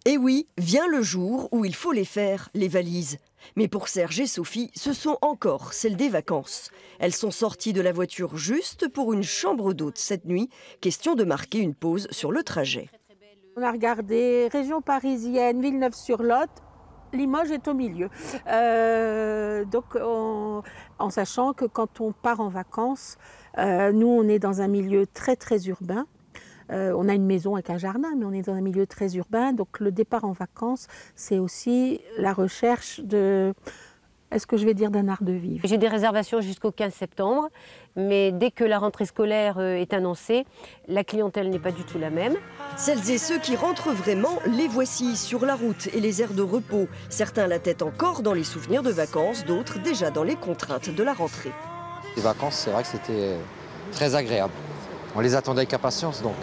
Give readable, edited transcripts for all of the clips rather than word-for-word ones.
Et oui, vient le jour où il faut les faire, les valises. Mais pour Serge et Sophie, ce sont encore celles des vacances. Elles sont sorties de la voiture juste pour une chambre d'hôte cette nuit. Question de marquer une pause sur le trajet. On a regardé région parisienne, Villeneuve-sur-Lot. Limoges est au milieu. En sachant que quand on part en vacances, nous on est dans un milieu très urbain. On a une maison avec un jardin, mais on est dans un milieu très urbain. Donc le départ en vacances, c'est aussi la recherche de, est-ce que je vais dire, d'un art de vivre. J'ai des réservations jusqu'au 15 septembre, mais dès que la rentrée scolaire est annoncée, la clientèle n'est pas du tout la même. Celles et ceux qui rentrent vraiment, les voici sur la route et les aires de repos. Certains la tête encore dans les souvenirs de vacances, d'autres déjà dans les contraintes de la rentrée. Les vacances, c'est vrai que c'était très agréable. On les attendait avec impatience, donc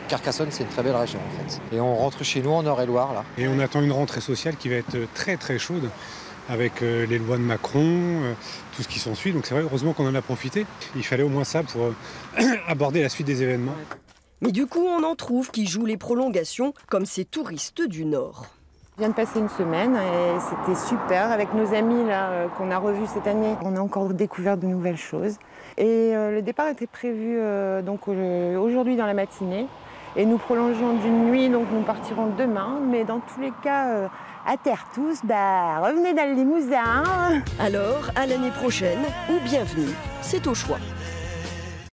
Carcassonne, c'est une très belle région en fait. Et on rentre chez nous en Eure-et-Loire là. Et on attend une rentrée sociale qui va être très chaude, avec les lois de Macron, tout ce qui s'ensuit. Donc c'est vrai, heureusement qu'on en a profité. Il fallait au moins ça pour aborder la suite des événements. Mais du coup, on en trouve qui jouent les prolongations, comme ces touristes du Nord. Je viens de passer une semaine et c'était super avec nos amis là qu'on a revus cette année. On a encore découvert de nouvelles choses. Et le départ était prévu aujourd'hui dans la matinée. Et nous prolongeons d'une nuit, donc nous partirons demain. Mais dans tous les cas, à terre tous, revenez dans le Limousin. Alors, à l'année prochaine ou bienvenue, c'est au choix.